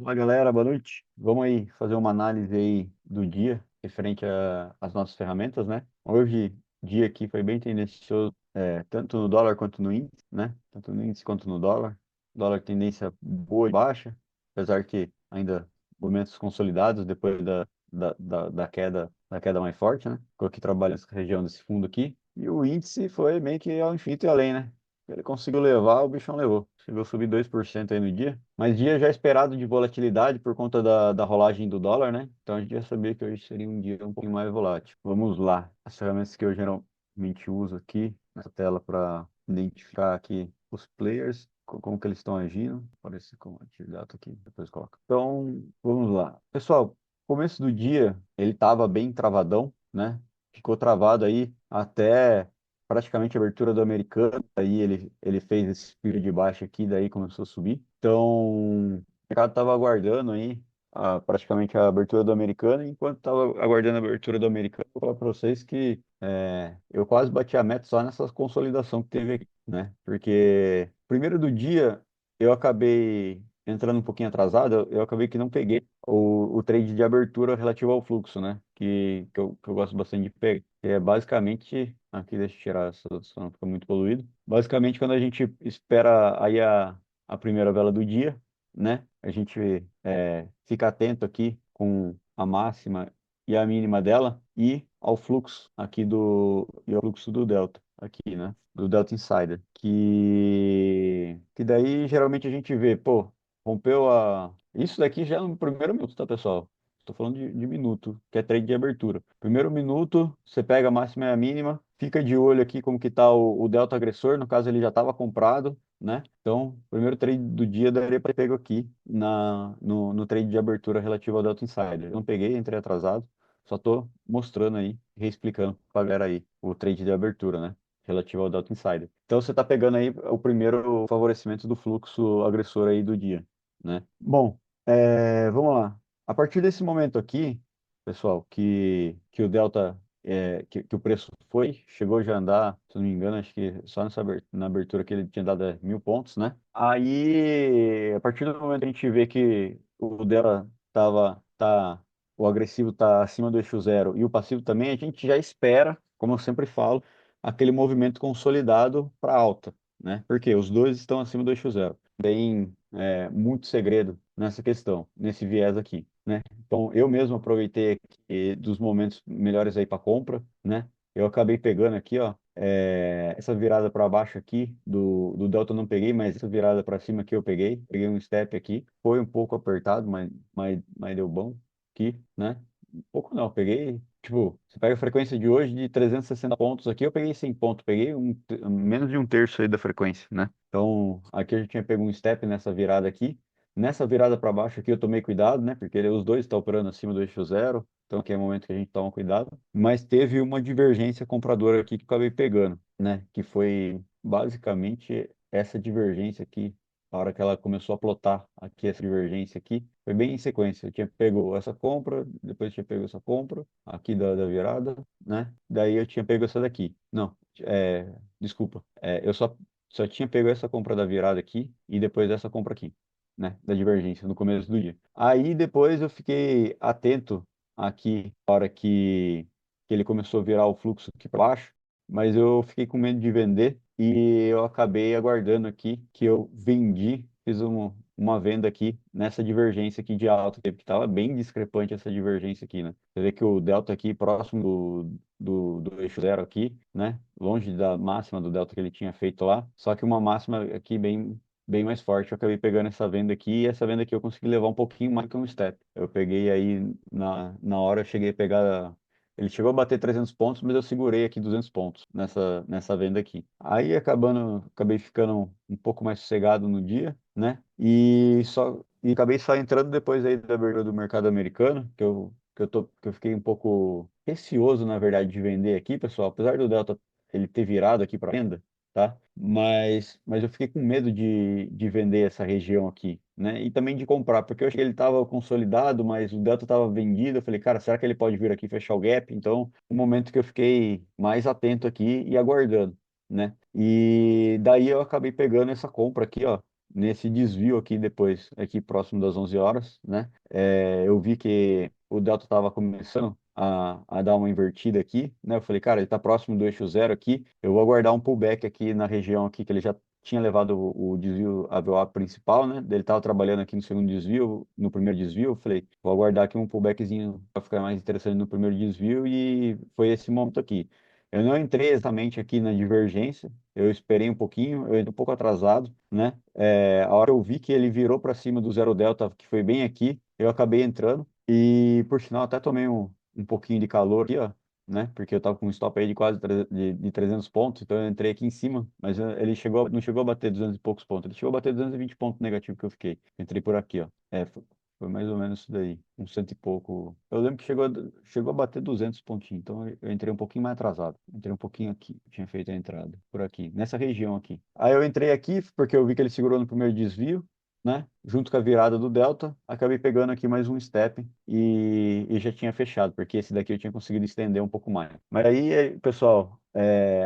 Fala galera, boa noite. Vamos aí fazer uma análise aí do dia referente às nossas ferramentas, né? Hoje, dia aqui foi bem tendencioso, tanto no dólar quanto no índice, né? Tanto no índice quanto no dólar. Dólar tendência boa e baixa, apesar que ainda movimentos consolidados depois da queda mais forte, né? Estou aqui trabalhando nessa região desse fundo aqui. E o índice foi meio que ao infinito e além, né? Ele conseguiu levar, o bichão levou. Chegou a subir 2% aí no dia. Mas dia já esperado de volatilidade por conta da rolagem do dólar, né? Então a gente já sabia que hoje seria um dia um pouquinho mais volátil. Vamos lá. As ferramentas que eu geralmente uso aqui nessa tela para identificar aqui os players, como que eles estão agindo. Aparece com atividade aqui, depois coloca. Então, vamos lá. Pessoal, começo do dia ele estava bem travadão, né? Ficou travado aí até praticamente a abertura do americano, aí ele fez esse período de baixa aqui, daí começou a subir. Então, o mercado estava aguardando aí praticamente a abertura do americano, e enquanto estava aguardando a abertura do americano, vou falar para vocês que eu quase bati a meta só nessa consolidação que teve aqui, né? Porque primeiro do dia eu acabei entrando um pouquinho atrasado, eu acabei que não peguei o trade de abertura relativo ao fluxo, né? Que eu gosto bastante de pegar. Que é basicamente, aqui deixa eu tirar essa, não fica muito poluído. Basicamente, quando a gente espera aí a primeira vela do dia, né? A gente fica atento aqui com a máxima e a mínima dela e ao fluxo aqui e ao fluxo do delta aqui, né? Do Delta Insider, que daí geralmente a gente vê, pô, rompeu a. Isso daqui já é no primeiro minuto, tá, pessoal? Estou falando de minuto, que é trade de abertura. Primeiro minuto, você pega a máxima e a mínima, fica de olho aqui como que tá o delta agressor, no caso ele já estava comprado, né? Então, primeiro trade do dia daria para pegar aqui no trade de abertura relativo ao Delta Insider. Eu não peguei, entrei atrasado, só estou mostrando aí, reexplicando para a galera aí o trade de abertura, né? Relativo ao Delta Insider. Então, você está pegando aí o primeiro favorecimento do fluxo agressor aí do dia, né? Bom, vamos lá. A partir desse momento aqui, pessoal, que o Delta, que o preço chegou já a andar, se não me engano, acho que só na abertura que ele tinha dado 1.000 pontos, né? Aí, a partir do momento que a gente vê que o Delta o agressivo está acima do eixo zero e o passivo também, a gente já espera, como eu sempre falo, aquele movimento consolidado para alta, né? Porque os dois estão acima do eixo zero. Tem muito segredo nessa questão, nesse viés aqui, né? Então, eu mesmo aproveitei aqui dos momentos melhores aí para compra, né? Eu acabei pegando aqui, ó, essa virada para baixo aqui do Delta eu não peguei, mas essa virada para cima aqui eu peguei. Peguei um step aqui, foi um pouco apertado, mas deu bom aqui, né? Um pouco não, eu peguei, tipo, você pega a frequência de hoje de 360 pontos aqui, eu peguei 100 pontos, peguei menos de um terço aí da frequência, né? Então, aqui eu já tinha pego um step nessa virada aqui. Nessa virada para baixo aqui eu tomei cuidado, né? Porque os dois estão operando acima do eixo zero. Então aqui é o momento que a gente toma cuidado. Mas teve uma divergência compradora aqui que eu acabei pegando, né? Que foi basicamente essa divergência aqui. A hora que ela começou a plotar aqui, essa divergência aqui, foi bem em sequência. Eu tinha pego essa compra, depois eu tinha pego essa compra, aqui da virada, né? Daí eu tinha pego essa daqui. Não, desculpa. Eu só tinha pego essa compra da virada aqui e depois essa compra aqui, né, da divergência no começo do dia. Aí depois eu fiquei atento aqui, na hora que ele começou a virar o fluxo aqui para baixo, mas eu fiquei com medo de vender e eu acabei aguardando aqui que eu vendi, fiz uma venda aqui nessa divergência aqui de alta, que estava bem discrepante essa divergência aqui, né? Você vê que o delta aqui próximo do eixo zero aqui, né? Longe da máxima do delta que ele tinha feito lá, só que uma máxima aqui bem mais forte. Eu acabei pegando essa venda aqui e essa venda aqui eu consegui levar um pouquinho mais que um step. Eu peguei aí, na hora eu cheguei a pegar. Ele chegou a bater 300 pontos, mas eu segurei aqui 200 pontos nessa venda aqui. Aí acabei ficando um pouco mais sossegado no dia, né? E acabei só entrando depois aí da abertura do mercado americano, que eu fiquei um pouco receoso, na verdade, de vender aqui, pessoal. Apesar do Delta ele ter virado aqui para venda, tá? Mas eu fiquei com medo de vender essa região aqui, né? E também de comprar, porque eu achei que ele estava consolidado, mas o Delta estava vendido. Eu falei, cara, será que ele pode vir aqui e fechar o gap? Então, o momento que eu fiquei mais atento aqui e aguardando, né? E daí eu acabei pegando essa compra aqui, ó, nesse desvio aqui depois, aqui próximo das 11 horas, né? Eu vi que o Delta estava começando a dar uma invertida aqui, né? Eu falei, cara, ele está próximo do eixo zero aqui, eu vou aguardar um pullback aqui na região aqui que ele já tinha levado o desvio AVO principal, né? Ele estava trabalhando aqui no segundo desvio, no primeiro desvio, eu falei, vou aguardar aqui um pullbackzinho para ficar mais interessante no primeiro desvio e foi esse momento aqui. Eu não entrei exatamente aqui na divergência, eu esperei um pouquinho, eu entrei um pouco atrasado, né? A hora eu vi que ele virou para cima do zero delta, que foi bem aqui, eu acabei entrando e, por sinal, até tomei um pouquinho de calor aqui, ó, né? Porque eu tava com um stop aí de quase de 300 pontos, então eu entrei aqui em cima, mas ele não chegou a bater 200 e poucos pontos, ele chegou a bater 220 pontos negativo que eu fiquei. Entrei por aqui, ó. Foi mais ou menos isso daí, um cento e pouco. Eu lembro que chegou a bater 200 pontinhos, então eu entrei um pouquinho mais atrasado. Entrei um pouquinho aqui, tinha feito a entrada, por aqui, nessa região aqui. Aí eu entrei aqui porque eu vi que ele segurou no primeiro desvio, né? Junto com a virada do Delta, acabei pegando aqui mais um step e já tinha fechado, porque esse daqui eu tinha conseguido estender um pouco mais. Mas aí, pessoal,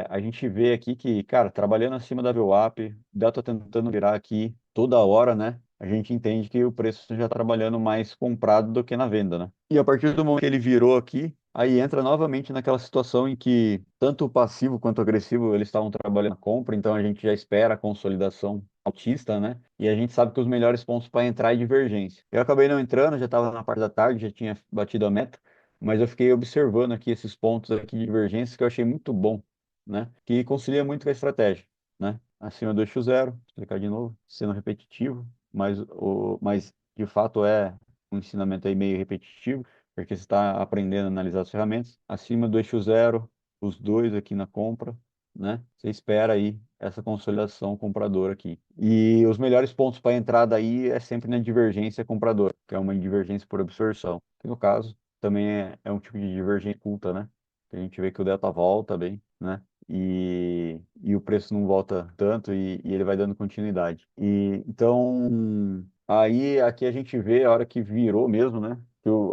a gente vê aqui que, cara, trabalhando acima da VWAP, Delta tentando virar aqui toda hora, né? A gente entende que o preço já está trabalhando mais comprado do que na venda, né? E a partir do momento que ele virou aqui, aí entra novamente naquela situação em que tanto o passivo quanto o agressivo eles estavam trabalhando na compra, então a gente já espera a consolidação altista, né? E a gente sabe que os melhores pontos para entrar é divergência. Eu acabei não entrando, já estava na parte da tarde, já tinha batido a meta, mas eu fiquei observando aqui esses pontos aqui de divergência que eu achei muito bom, né? Que concilia muito com a estratégia, né? Acima do eixo zero, vou explicar de novo, sendo repetitivo, mas de fato é um ensinamento aí meio repetitivo, porque você está aprendendo a analisar as ferramentas. Acima do eixo zero, os dois aqui na compra, né? Você espera aí essa consolidação compradora aqui. E os melhores pontos para entrada aí é sempre na divergência compradora, que é uma divergência por absorção, que no caso também é um tipo de divergência oculta, né? Que a gente vê que o delta volta bem, né? E o preço não volta tanto e ele vai dando continuidade. E então aí aqui a gente vê a hora que virou mesmo, né?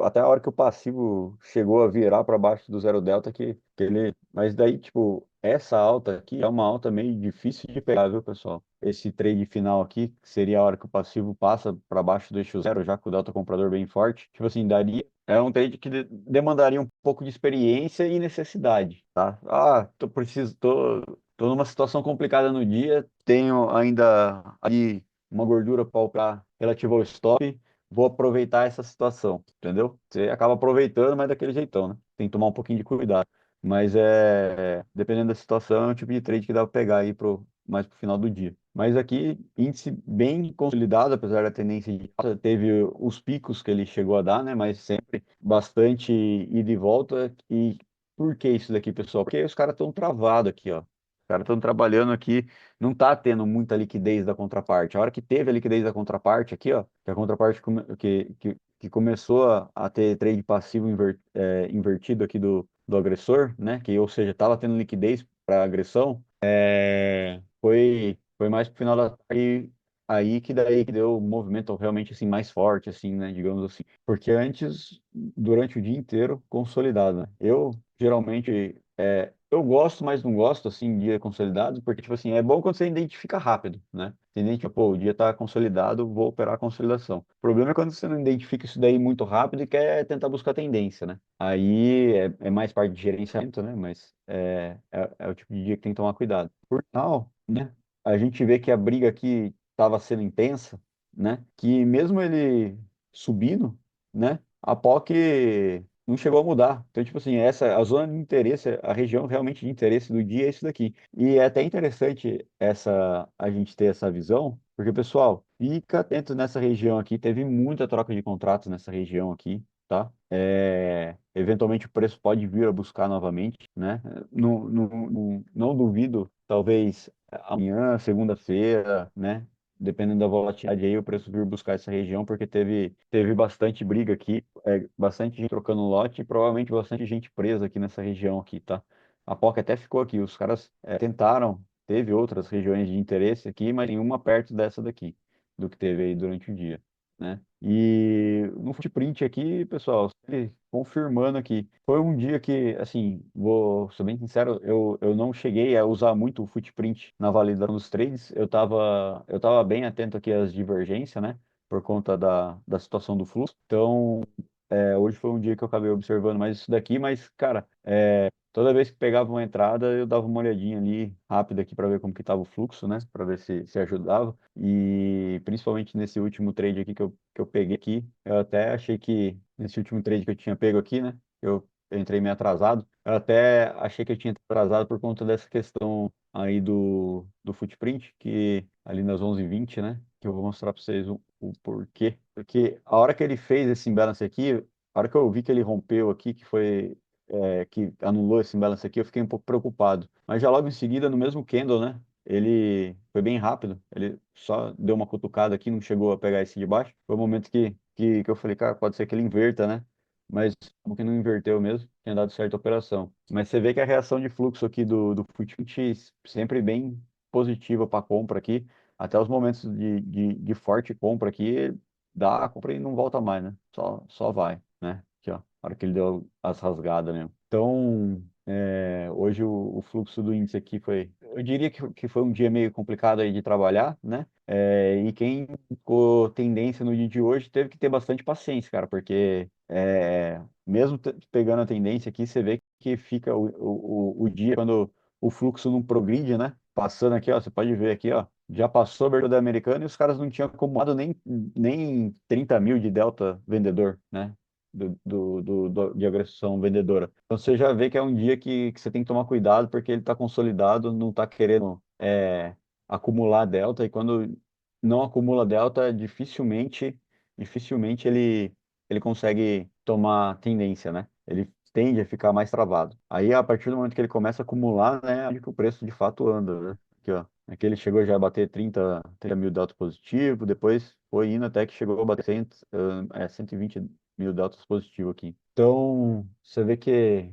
Até a hora que o passivo chegou a virar para baixo do zero delta que ele, mas daí tipo essa alta aqui é uma alta meio difícil de pegar, viu, pessoal? Esse trade final aqui, que seria a hora que o passivo passa para baixo do eixo zero, já com o delta comprador bem forte, tipo assim, daria é um trade que demandaria um pouco de experiência e necessidade, tá? Tô numa situação complicada no dia, tenho ainda ali uma gordura para operar relativa ao stop, vou aproveitar essa situação, entendeu? Você acaba aproveitando, mas daquele jeitão, né? Tem que tomar um pouquinho de cuidado. Mas dependendo da situação, é um tipo de trade que dá para pegar aí mais pro final do dia. Mas aqui, índice bem consolidado, apesar da tendência de alta, teve os picos que ele chegou a dar, né? Mas sempre bastante ida e volta. E por que isso daqui, pessoal? Porque os caras estão travados aqui, ó. Os caras estão trabalhando aqui, não tá tendo muita liquidez da contraparte. A hora que teve a liquidez da contraparte aqui, ó, que a contraparte que começou a ter trade passivo invertido aqui do agressor, né? Que, ou seja, estava tendo liquidez para agressão, foi mais pro final da tarde aí que daí que deu o movimento realmente assim mais forte, assim, né? Digamos assim. Porque antes, durante o dia inteiro, consolidado, né? Eu geralmente eu gosto, mas não gosto assim, dia consolidado, porque tipo assim, é bom quando você identifica rápido, né? Você identifica, pô, o dia está consolidado, vou operar a consolidação. O problema é quando você não identifica isso daí muito rápido e quer tentar buscar tendência, né? Aí é mais parte de gerenciamento, né? Mas é o tipo de dia que tem que tomar cuidado. Por tal, né? A gente vê que a briga aqui estava sendo intensa, né? Que mesmo ele subindo, né? A POC não chegou a mudar. Então, tipo assim, a zona de interesse, a região realmente de interesse do dia é isso daqui. E é até interessante a gente ter essa visão, porque, pessoal, fica atento nessa região aqui. Teve muita troca de contratos nessa região aqui, tá? Eventualmente o preço pode vir a buscar novamente, né? Não duvido, talvez amanhã, segunda-feira, né? Dependendo da volatilidade aí, o preço vir buscar essa região, porque teve bastante briga aqui, bastante gente trocando lote e provavelmente bastante gente presa aqui nessa região aqui, tá? A POC até ficou aqui, os caras tentaram, teve outras regiões de interesse aqui, mas nenhuma perto dessa daqui, do que teve aí durante o dia. né? E no footprint aqui, pessoal, confirmando aqui, foi um dia que, assim, vou ser bem sincero, eu não cheguei a usar muito o footprint na validação dos trades, eu tava bem atento aqui às divergências, né? Por conta da situação do fluxo. Então, hoje foi um dia que eu acabei observando mais isso daqui, mas, cara, toda vez que pegava uma entrada, eu dava uma olhadinha ali rápida aqui para ver como que estava o fluxo, né? Para ver se ajudava. E principalmente nesse último trade aqui que eu peguei aqui, eu até achei que nesse último trade que eu tinha pego aqui, né? Eu entrei meio atrasado. Eu até achei que eu tinha atrasado por conta dessa questão aí do footprint, que ali nas 11h20, né? Que eu vou mostrar para vocês o porquê. Porque a hora que ele fez esse imbalance aqui, a hora que eu vi que ele rompeu aqui, que anulou esse imbalance aqui, eu fiquei um pouco preocupado. Mas já logo em seguida, no mesmo candle, né? Ele foi bem rápido, ele só deu uma cutucada aqui, não chegou a pegar esse de baixo. Foi o momento que eu falei, cara, pode ser que ele inverta, né? Mas como que não inverteu mesmo, tinha dado certa operação. Mas você vê que a reação de fluxo aqui do Fitbit sempre bem positiva para compra aqui, até os momentos de forte compra aqui, dá a compra e não volta mais, né? Só vai, né? Aqui, ó, a hora que ele deu as rasgadas mesmo. Então, hoje o fluxo do índice aqui foi, eu diria que foi um dia meio complicado aí de trabalhar, né? E quem ficou tendência no dia de hoje teve que ter bastante paciência, cara, porque mesmo pegando a tendência aqui, você vê que fica o dia quando o fluxo não progride, né? Passando aqui, ó, você pode ver aqui, ó, já passou a abertura da Americana e os caras não tinham acumulado nem 30 mil de delta vendedor, né? De agressão vendedora. Então você já vê que é um dia que você tem que tomar cuidado porque ele está consolidado, não está querendo acumular delta, e quando não acumula delta, dificilmente ele consegue tomar tendência, né? Ele tende a ficar mais travado. Aí, a partir do momento que ele começa a acumular, né, é onde que o preço de fato anda, né? Aqui, ó. Aqui ele chegou já a bater 30 mil delta positivo, depois foi indo até que chegou a bater 120 mil deltas positivo aqui. Então, você vê que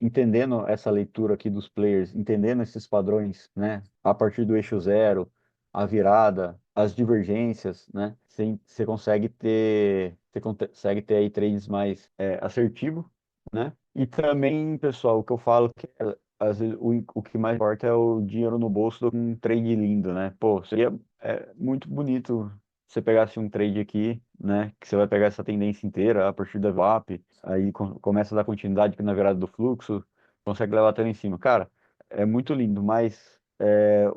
entendendo essa leitura aqui dos players, entendendo esses padrões, né, a partir do eixo zero, a virada, as divergências, né, você consegue ter aí trades mais assertivos, né? E também, pessoal, o que eu falo que às vezes o que mais importa é o dinheiro no bolso de um trade lindo, né? Pô, seria muito bonito você pegasse um trade aqui, né, que você vai pegar essa tendência inteira a partir da VWAP, aí começa a dar continuidade aqui na virada do fluxo, consegue levar até lá em cima. Cara, é muito lindo, mas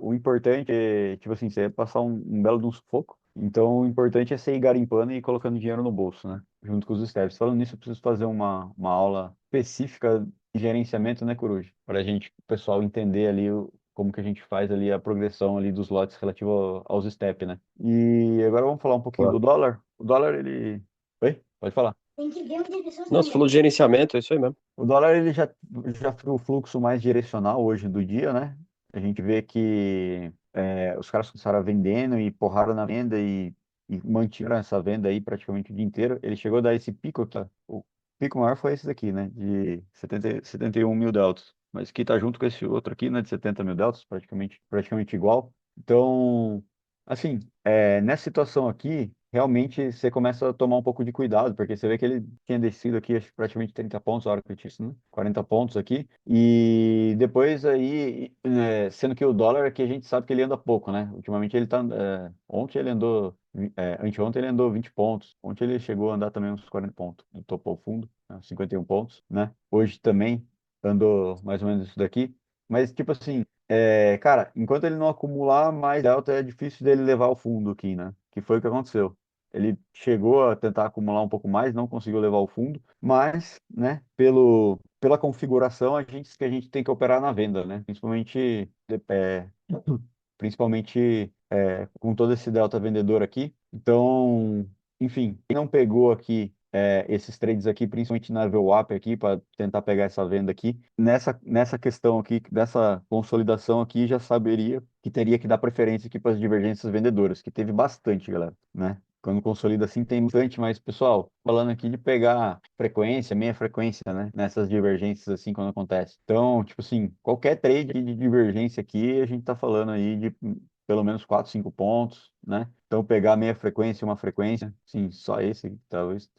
o importante é, tipo assim, você passar um belo de um sufoco. Então, o importante é você ir garimpando e colocando dinheiro no bolso, né? Junto com os steps. Falando nisso, eu preciso fazer uma aula específica de gerenciamento, né, Coruja? Para a gente, o pessoal entender ali como que a gente faz ali a progressão ali dos lotes relativo aos steps, né? E agora vamos falar um pouquinho do Claro. dólar. O dólar, ele... Oi? Pode falar. Não, você falou de gerenciamento, é isso aí mesmo. O dólar ele já foi o fluxo mais direcional hoje do dia, né? A gente vê que os caras começaram vendendo e porraram na venda e mantiveram essa venda aí praticamente o dia inteiro. Ele chegou a dar esse pico aqui, ó. O pico maior foi esse daqui, né? De 71 mil deltas. Mas que tá junto com esse outro aqui, né? De 70 mil deltas, praticamente igual. Então, assim, nessa situação aqui, realmente você começa a tomar um pouco de cuidado, porque você vê que ele tinha descido aqui, acho que praticamente 30 pontos, a hora que eu tinha, né? 40 pontos aqui, e depois aí, sendo que o dólar aqui a gente sabe que ele anda pouco, né? Ultimamente ele tá, ontem ele andou, anteontem ele andou 20 pontos, ontem ele chegou a andar também uns 40 pontos, do topo ao fundo, né? 51 pontos, né? Hoje também andou mais ou menos isso daqui, mas tipo assim, cara, enquanto ele não acumular mais delta, é difícil dele levar ao fundo aqui, né? Que foi o que aconteceu. Ele chegou a tentar acumular um pouco mais, não conseguiu levar ao fundo, mas, né, pela configuração, que a gente tem que operar na venda, né? Principalmente com todo esse delta vendedor aqui. Então, enfim, quem não pegou aqui esses trades aqui, principalmente na VWAP aqui, para tentar pegar essa venda aqui, nessa questão aqui, dessa consolidação aqui, já saberia que teria que dar preferência aqui para as divergências vendedoras, que teve bastante, galera, né? Quando consolida assim tem bastante, mas pessoal, falando aqui de pegar frequência, meia frequência, né? Nessas divergências assim quando acontece. Então, tipo assim, qualquer trade aqui de divergência aqui, a gente tá falando aí de pelo menos 4, 5 pontos, né? Então pegar meia frequência e uma frequência, sim, só esse talvez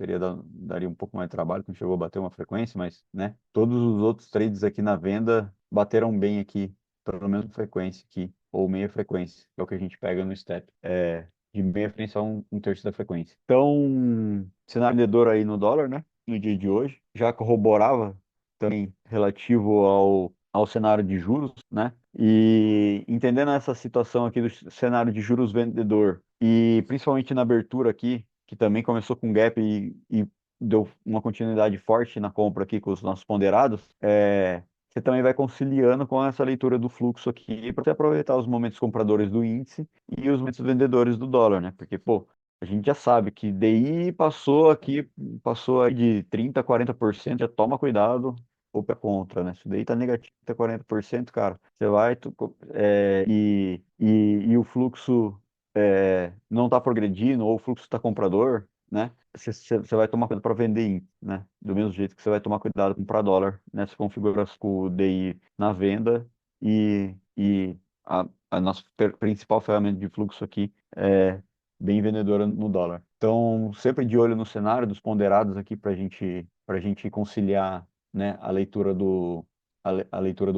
daria um pouco mais de trabalho, que não chegou a bater uma frequência, mas, né? Todos os outros trades aqui na venda bateram bem aqui, pelo menos frequência aqui, ou meia frequência, que é o que a gente pega no step. De meia frequência a um terço da frequência. Então, cenário vendedor aí no dólar, né? No dia de hoje, já corroborava também relativo ao cenário de juros, né? E entendendo essa situação aqui do cenário de juros vendedor, e principalmente na abertura aqui, que também começou com gap e deu uma continuidade forte na compra aqui com os nossos ponderados, você também vai conciliando com essa leitura do fluxo aqui para você aproveitar os momentos compradores do índice e os momentos vendedores do dólar, né? Porque, pô, a gente já sabe que DI passou aí de 30% a 40%, já toma cuidado, ou é contra, né? Se o DI tá negativo a 40%, cara, você vai, e o fluxo não tá progredindo, ou o fluxo tá comprador, né? Você vai tomar cuidado para vender índice, né? Do mesmo jeito que você vai tomar cuidado para comprar dólar nessa configuração com o DI na venda e a nossa principal ferramenta de fluxo aqui é bem vendedora no dólar. Então, sempre de olho no cenário dos ponderados aqui para gente conciliar, né, a leitura do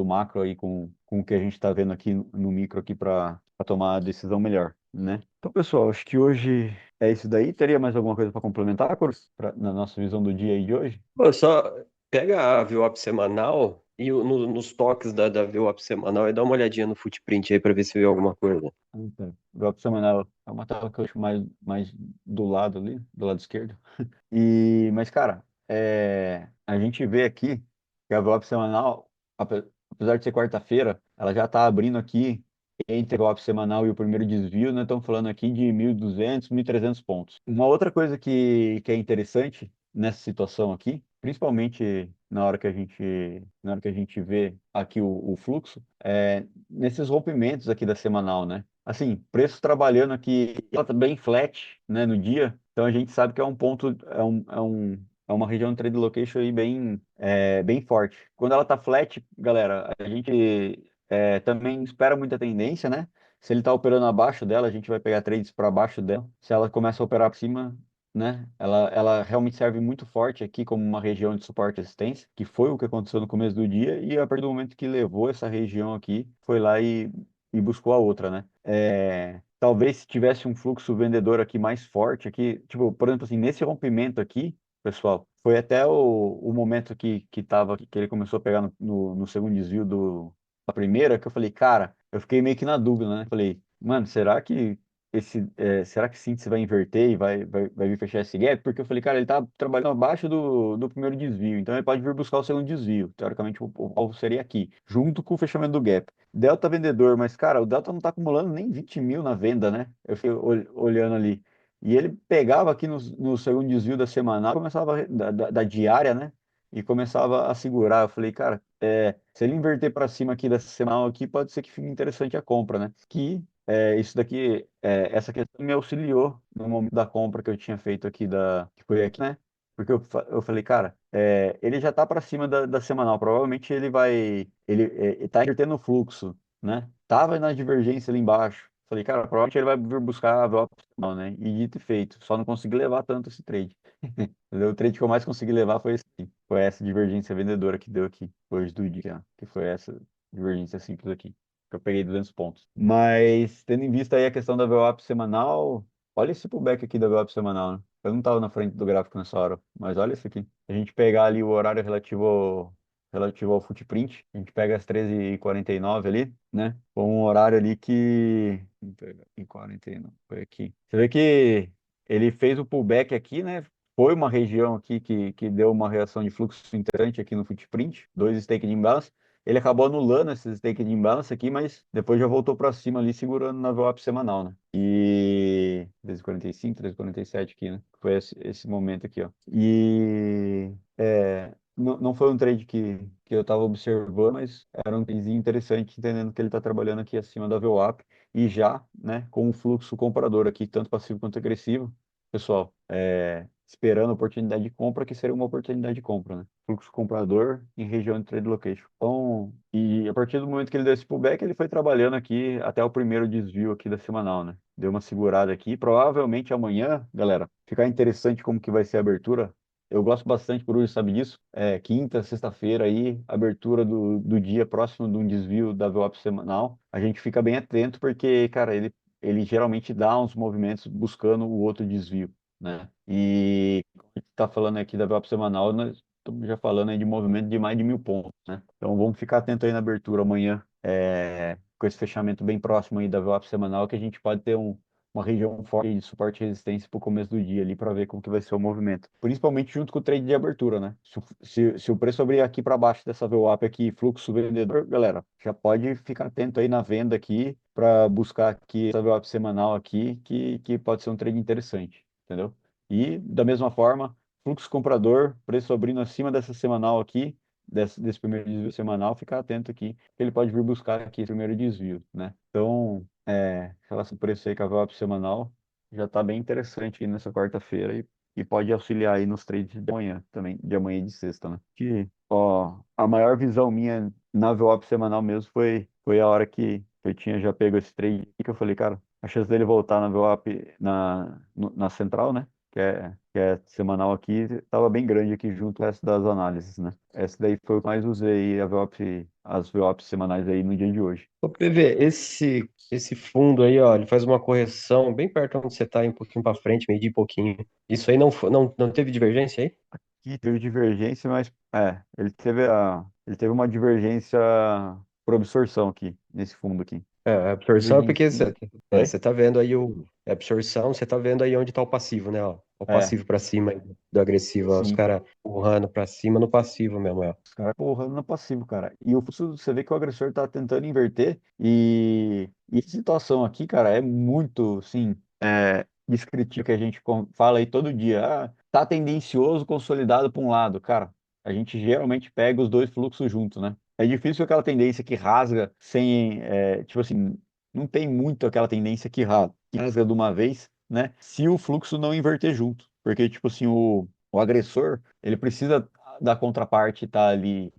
macro aí com o que a gente está vendo aqui no micro aqui para tomar a decisão melhor, né? Então, pessoal, acho que hoje é isso daí. Teria mais alguma coisa para complementar, Cors, na nossa visão do dia aí de hoje? Pô, só pega a VWAP semanal e nos toques da VWAP semanal e dá uma olhadinha no footprint aí pra ver se viu alguma coisa. Então, drop semanal é uma tela que eu acho mais do lado ali, do lado esquerdo. Mas, cara, a gente vê aqui que a VWAP semanal, apesar de ser quarta-feira, ela já está abrindo aqui entre a VWAP semanal e o primeiro desvio, né? Estamos falando aqui de 1.200, 1.300 pontos. Uma outra coisa que é interessante nessa situação aqui, principalmente na hora que a gente vê aqui o fluxo, nesses rompimentos aqui da semanal, né? Assim, preço trabalhando aqui, ela tá bem flat, né, no dia, então a gente sabe que é um ponto, é uma região de trade location aí bem forte. Quando ela tá flat, galera, a gente também espera muita tendência, né? Se ele tá operando abaixo dela, a gente vai pegar trades para baixo dela. Se ela começa a operar por cima, né? Ela realmente serve muito forte aqui como uma região de suporte e resistência, que foi o que aconteceu no começo do dia, e a partir do momento que levou essa região aqui, foi lá e buscou a outra, né? Talvez se tivesse um fluxo vendedor aqui mais forte, aqui, tipo, por exemplo, assim, nesse rompimento aqui, pessoal, foi até o momento que ele começou a pegar no segundo desvio da primeira, que eu falei, cara, eu fiquei meio que na dúvida, né? Falei, mano, será que sim, você vai inverter e vai vir fechar esse gap? Porque eu falei, cara, ele tá trabalhando abaixo do primeiro desvio, então ele pode vir buscar o segundo desvio. Teoricamente, o alvo seria aqui, junto com o fechamento do gap. Delta vendedor, mas, cara, o Delta não tá acumulando nem 20 mil na venda, né? Eu fiquei olhando ali. E ele pegava aqui no segundo desvio da semanal, começava da diária, né? E começava a segurar. Eu falei, cara, se ele inverter para cima aqui dessa semanal aqui, pode ser que fique interessante a compra, né? Isso daqui, essa questão me auxiliou no momento da compra que eu tinha feito aqui que foi aqui, né? Porque eu falei, cara, ele já tá para cima da semanal, provavelmente ele tá invertendo o fluxo, né? Tava na divergência ali embaixo. Falei, cara, provavelmente ele vai vir buscar a volta semanal, né? E dito e feito, só não consegui levar tanto esse trade. Entendeu? O trade que eu mais consegui levar foi esse, aqui. Foi essa divergência vendedora que deu aqui, hoje do dia, que foi essa divergência simples aqui que eu peguei 200 pontos. Mas, tendo em vista aí a questão da VWAP semanal, olha esse pullback aqui da VWAP semanal, né? Eu não estava na frente do gráfico nessa hora, mas olha isso aqui. A gente pegar ali o horário relativo ao footprint, a gente pega as 13h49 ali, né? Foi um horário ali que... Vamos pegar em 49, foi aqui. Você vê que ele fez o pullback aqui, né? Foi uma região aqui que deu uma reação de fluxo interessante aqui no footprint, dois stake de imbalance. Ele acabou anulando esse stake de imbalance aqui, mas depois já voltou para cima ali, segurando na VWAP semanal, né? E 13h45, 13h47 aqui, né? Foi esse momento aqui, ó. Não foi um trade que eu estava observando, mas era um trade interessante, entendendo que ele está trabalhando aqui acima da VWAP e já, né, com um fluxo comprador aqui, tanto passivo quanto agressivo. Pessoal, esperando a oportunidade de compra, que seria uma oportunidade de compra, né? Fluxo comprador em região de trade location. Então, e a partir do momento que ele deu esse pullback, ele foi trabalhando aqui até o primeiro desvio aqui da semanal, né? Deu uma segurada aqui. Provavelmente amanhã, galera, ficar interessante como que vai ser a abertura. Eu gosto bastante, por hoje sabe disso. É quinta, sexta-feira aí, abertura do dia próximo de um desvio da VWAP semanal. A gente fica bem atento porque, cara, ele geralmente dá uns movimentos buscando o outro desvio, né? E como a gente está falando aqui da VWAP semanal, nós estamos já falando aí de movimento de mais de 1.000 pontos, né? Então vamos ficar atento aí na abertura amanhã, com esse fechamento bem próximo aí da VWAP semanal, que a gente pode ter uma região forte de suporte e resistência para o começo do dia ali para ver como que vai ser o movimento. Principalmente junto com o trade de abertura, né? Se o preço abrir aqui para baixo dessa VWAP aqui, fluxo vendedor, galera, já pode ficar atento aí na venda aqui para buscar aqui essa VWAP semanal aqui, que pode ser um trade interessante, entendeu? E da mesma forma, fluxo comprador, preço abrindo acima dessa semanal aqui, desse primeiro desvio semanal, ficar atento aqui, que ele pode vir buscar aqui esse primeiro desvio, né? Então, relação preço aí com a VWAP semanal já está bem interessante aí nessa quarta-feira e pode auxiliar aí nos trades de amanhã também, de amanhã e de sexta, né? Que, ó, a maior visão minha na VWAP semanal mesmo foi a hora que eu tinha já pego esse trade que eu falei, cara, a chance dele voltar na VWAP na central, né? Que é semanal aqui, estava bem grande aqui junto ao resto das análises, né? Essa daí foi o que mais usei as VWAPs semanais aí no dia de hoje. Ô, PV, esse fundo aí, ó, ele faz uma correção bem perto onde você tá, aí um pouquinho para frente, meio de pouquinho. Isso aí não teve divergência aí? Aqui teve divergência, mas ele teve uma divergência por absorção aqui, nesse fundo aqui. A absorção é porque Divergência. Oi? você tá vendo aí a absorção, você tá vendo aí onde tá o passivo, né, ó. O É, passivo para cima aí, do agressivo, ó, os sim. caras empurrando para cima no passivo mesmo, ó. Os caras porrando no passivo, cara. E o fluxo, você vê que o agressor tá tentando inverter. E essa situação aqui, cara, é muito, sim, descritivo que a gente fala aí todo dia. Ah, tá tendencioso, consolidado para um lado. Cara, a gente geralmente pega os dois fluxos juntos, né? É difícil aquela tendência que rasga sem, tipo assim, não tem muito aquela tendência que rasga de uma vez, né? Se o fluxo não inverter junto. Porque, tipo assim, o agressor, ele precisa da contraparte estar ali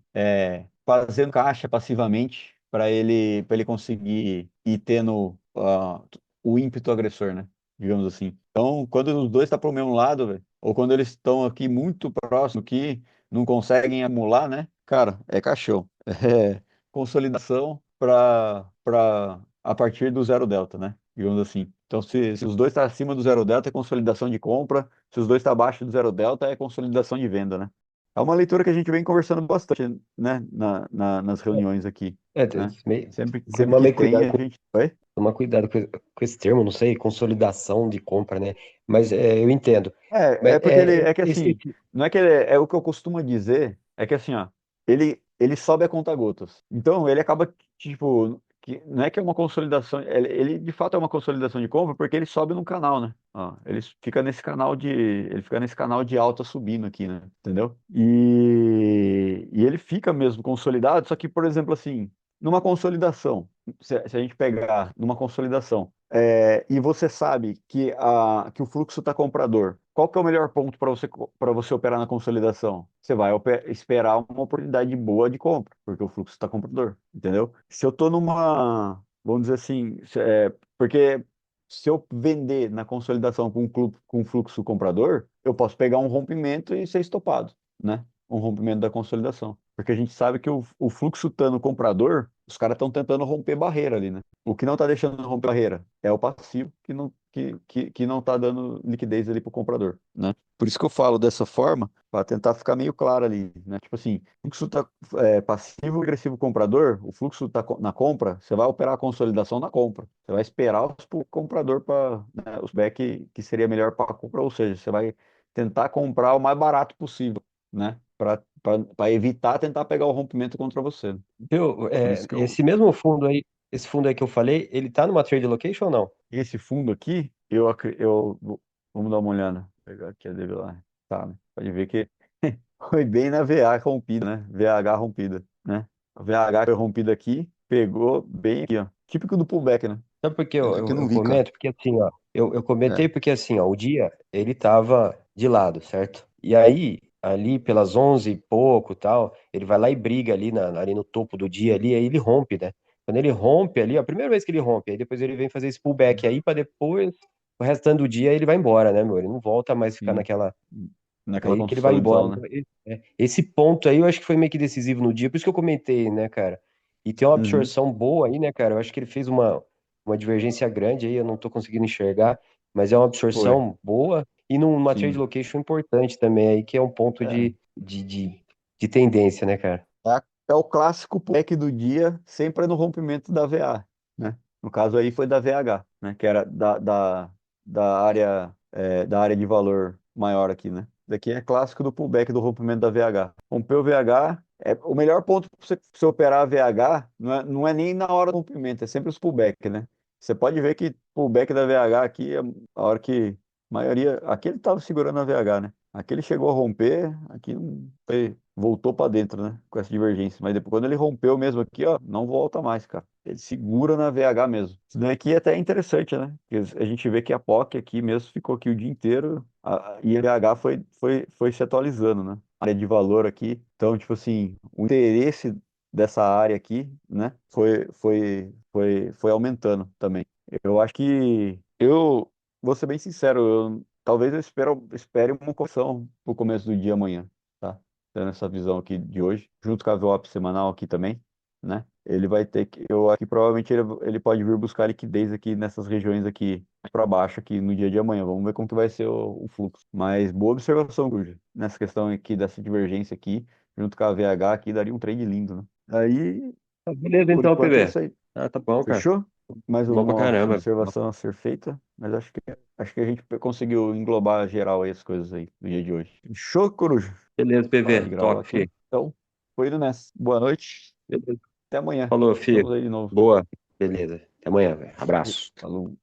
fazendo caixa passivamente para ele conseguir ir tendo o ímpeto agressor, né? Digamos assim. Então, quando os dois estão para o mesmo lado, velho, ou quando eles estão aqui muito próximo que não conseguem acumular, né? Cara, é caixão. É consolidação para a partir do zero delta, né? Digamos assim. Então, se os dois estão acima do zero delta, é consolidação de compra. Se os dois estão abaixo do zero delta, é consolidação de venda, né? É uma leitura que a gente vem conversando bastante, né, nas reuniões aqui, né? Sempre, sempre que Tomar tem, cuidado a gente. Oi? tomar cuidado com esse termo, não sei, consolidação de compra, né? Mas eu entendo. É Mas porque é que esse, assim, não é que ele é o que eu costumo dizer, é que assim, ó, ele sobe a conta-gotas. Então, ele acaba, tipo, não é que é uma consolidação, ele de fato é uma consolidação de compra porque ele sobe num canal, né? Ó, ele fica nesse canal de alta subindo aqui, né? Entendeu? E ele fica mesmo consolidado, só que, por exemplo, assim, numa consolidação, se a gente pegar numa consolidação, e você sabe que o fluxo está comprador. Qual que é o melhor ponto para você operar na consolidação? Você vai esperar uma oportunidade boa de compra, porque o fluxo está comprador, entendeu? Se eu estou vamos dizer assim, porque se eu vender na consolidação com fluxo comprador, eu posso pegar um rompimento e ser estopado, né? Um rompimento da consolidação. Porque a gente sabe que o fluxo estando comprador, os caras estão tentando romper barreira ali, né? O que não está deixando romper barreira é o passivo que não está dando liquidez ali para o comprador, né? Por isso que eu falo dessa forma, para tentar ficar meio claro ali, né? Tipo assim, o fluxo está passivo e agressivo comprador, o fluxo está na compra, você vai operar a consolidação na compra. Você vai esperar o comprador para os back que seria melhor para a compra, ou seja, você vai tentar comprar o mais barato possível, né? Para evitar tentar pegar o rompimento contra você. viu, Por isso que eu, esse mesmo fundo aí, esse fundo aí que eu falei, ele tá numa trade location ou não? esse fundo aqui, vamos dar uma olhada. Vou pegar aqui a DV lá. Tá, né? Pode ver que foi bem na VA rompida, né? VH rompida, né? A VH foi rompida aqui, pegou bem aqui, ó. Típico do pullback, né? Sabe por que Pena eu, que eu eu, não eu vi, cara. comento? Porque assim, ó, eu É, comentei porque assim, ó, o dia ele tava de lado, certo? E aí, ali pelas 11 e pouco, tal, ele vai lá e briga ali, ali no topo do dia ali, aí ele rompe, né? Quando ele rompe ali, a primeira vez que ele rompe, aí depois ele vem fazer esse pullback aí para depois, o restante do dia ele vai embora, né, meu? Ele não volta mais ficar Sim. naquela. Naquela Aí que ele vai embora. construção, né? Então, esse ponto aí eu acho que foi meio que decisivo no dia, por isso que eu comentei, né, cara? E tem uma Uhum. absorção boa aí, né, cara? Eu acho que ele fez uma divergência grande aí, eu não tô conseguindo enxergar, mas é uma Foi. absorção boa e numa trade Sim. location importante também aí, que é um ponto É. de tendência, né, cara? É o clássico pullback do dia, sempre é no rompimento da VA, né? No caso aí foi da VH, né? Que era da área de valor maior aqui, né? Daqui é clássico do pullback do rompimento da VH. Rompeu o VH, o melhor ponto para você operar a VH não é nem na hora do rompimento, é sempre os pullback, né? Você pode ver que pullback da VH aqui é a hora que a maioria. Aqui ele estava segurando a VH, né? Aqui ele chegou a romper, aqui não voltou para dentro, né? Com essa divergência. Mas depois, quando ele rompeu mesmo aqui, ó, não volta mais, cara. Ele segura na VH mesmo. Isso daqui até é interessante, né? Porque a gente vê que a POC aqui mesmo ficou aqui o dia inteiro e a VH foi se atualizando, né? Área de valor aqui. Então, tipo assim, o interesse dessa área aqui, né? Foi aumentando também. Eu acho que vou ser bem sincero, talvez eu espere uma correção pro começo do dia amanhã, tá? Tendo essa visão aqui de hoje, junto com a VWAP semanal aqui também, né? Ele vai ter que, eu acho que provavelmente ele pode vir buscar liquidez aqui nessas regiões aqui para baixo aqui no dia de amanhã. Vamos ver como que vai ser o fluxo. Mas boa observação, Guja, nessa questão aqui dessa divergência aqui, junto com a VH aqui, daria um trade lindo, né? Aí, Tá, beleza por então, enquanto é PB. isso aí. Ah, tá bom, cara. Fechou? Mais Bom pra alguma caramba. observação a ser feita? Mas acho que a gente conseguiu englobar geral aí as coisas aí no dia de hoje. Fechou, Coruja? Beleza, Parar de PV. gravar Top, aqui. fi. Então, foi indo nessa. Boa noite. Beleza. Até amanhã. Falou, fi. Estamos aí de novo. Boa. Beleza. Até amanhã, velho. Abraço. Falou.